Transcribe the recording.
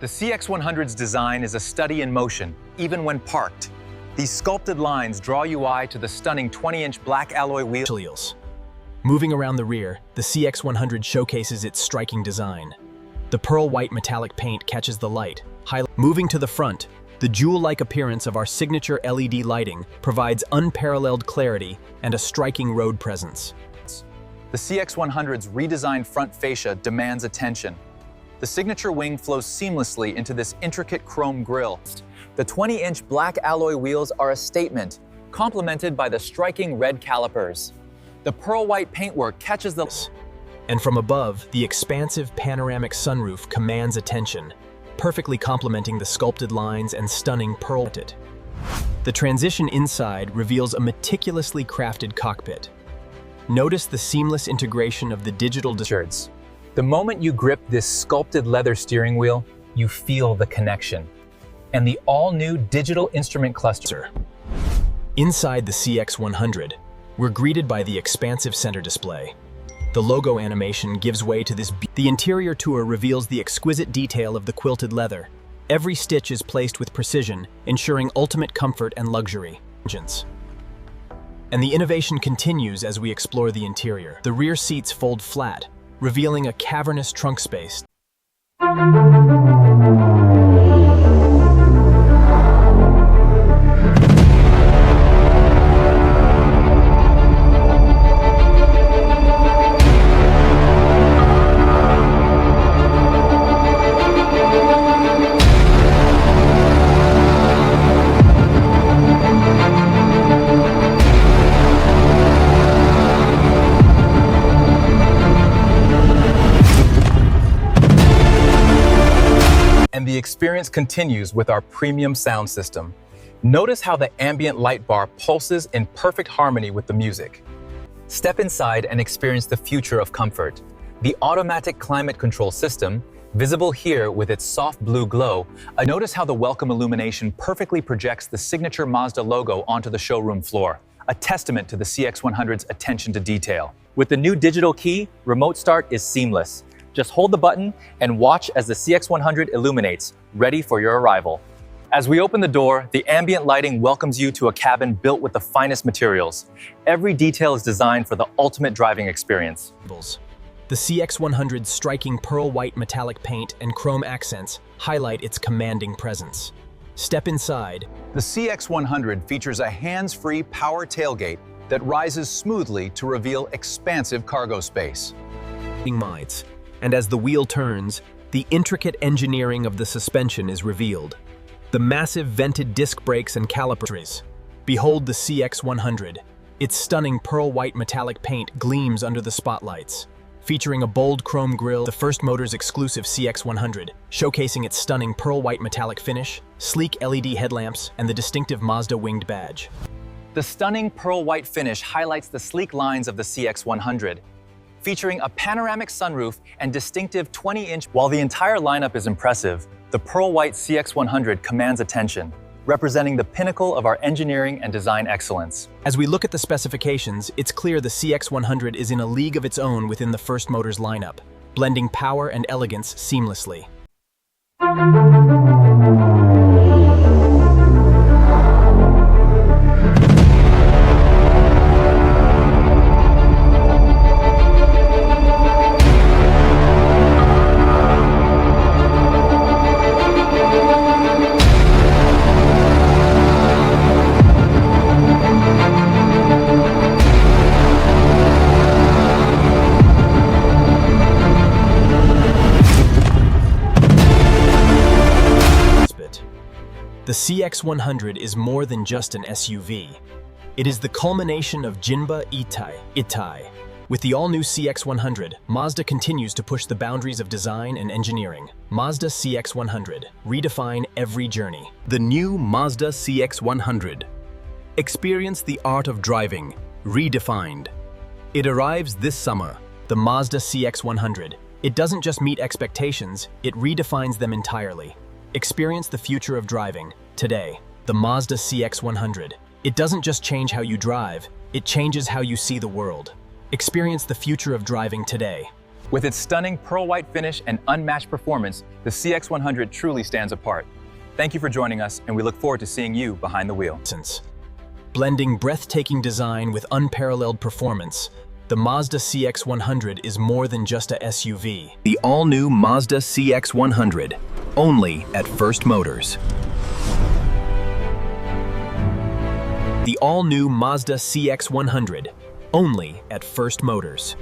The CX-100's design is a study in motion, even when parked. These sculpted lines draw your eye to the stunning 20-inch black alloy wheels. Moving around the rear, the CX-100 showcases its striking design. The pearl-white metallic paint catches the light. Moving to the front, the jewel-like appearance of our signature LED lighting provides unparalleled clarity and a striking road presence. The CX-100's redesigned front fascia demands attention. The signature wing flows seamlessly into this intricate chrome grille. The 20-inch black alloy wheels are a statement, complemented by the striking red calipers. The pearl-white paintwork catches the... And from above, the expansive panoramic sunroof commands attention, perfectly complementing the sculpted lines and stunning pearl. The transition inside reveals a meticulously crafted cockpit. Notice the seamless integration of the digital displays. The moment you grip this sculpted leather steering wheel, you feel the connection. And the all-new digital instrument cluster. Inside the CX-100, we're greeted by the expansive center display. The logo animation gives way to this. The interior tour reveals the exquisite detail of the quilted leather. Every stitch is placed with precision, ensuring ultimate comfort and luxury. And the innovation continues as we explore the interior. The rear seats fold flat, revealing a cavernous trunk space. And the experience continues with our premium sound system. Notice how the ambient light bar pulses in perfect harmony with the music. Step inside and experience the future of comfort. The automatic climate control system, visible here with its soft blue glow, notice how the welcome illumination perfectly projects the signature Mazda logo onto the showroom floor, a testament to the CX-100's attention to detail. With the new digital key, remote start is seamless. Just hold the button and watch as the CX-100 illuminates, ready for your arrival. As we open the door, the ambient lighting welcomes you to a cabin built with the finest materials. Every detail is designed for the ultimate driving experience. The CX-100's striking pearl-white metallic paint and chrome accents highlight its commanding presence. Step inside. The CX-100 features a hands-free power tailgate that rises smoothly to reveal expansive cargo space. And as the wheel turns, the intricate engineering of the suspension is revealed. The massive vented disc brakes and calipers. Behold the CX-100. Its stunning pearl-white metallic paint gleams under the spotlights. Featuring a bold chrome grille, the first motor's exclusive CX-100, showcasing its stunning pearl-white metallic finish, sleek LED headlamps, and the distinctive Mazda winged badge. The stunning pearl-white finish highlights the sleek lines of the CX-100. Featuring a panoramic sunroof and distinctive 20-inch. While the entire lineup is impressive, the pearl-white CX-100 commands attention, representing the pinnacle of our engineering and design excellence. As we look at the specifications, it's clear the CX-100 is in a league of its own within the First Motors lineup, blending power and elegance seamlessly. The CX-100 is more than just an SUV. It is the culmination of Jinba Itai, With the all-new CX-100, Mazda continues to push the boundaries of design and engineering. Mazda CX-100. Redefine every journey. The new Mazda CX-100. Experience the art of driving, redefined. It arrives this summer. The Mazda CX-100. It doesn't just meet expectations, it redefines them entirely. Experience the future of driving, today. The Mazda CX-100. It doesn't just change how you drive, it changes how you see the world. Experience the future of driving today. With its stunning pearl white finish and unmatched performance, the CX-100 truly stands apart. Thank you for joining us, and we look forward to seeing you behind the wheel. Blending breathtaking design with unparalleled performance, the Mazda CX-100 is more than just a SUV. The all-new Mazda CX-100, only at First Motors. The all-new Mazda CX-100, only at First Motors.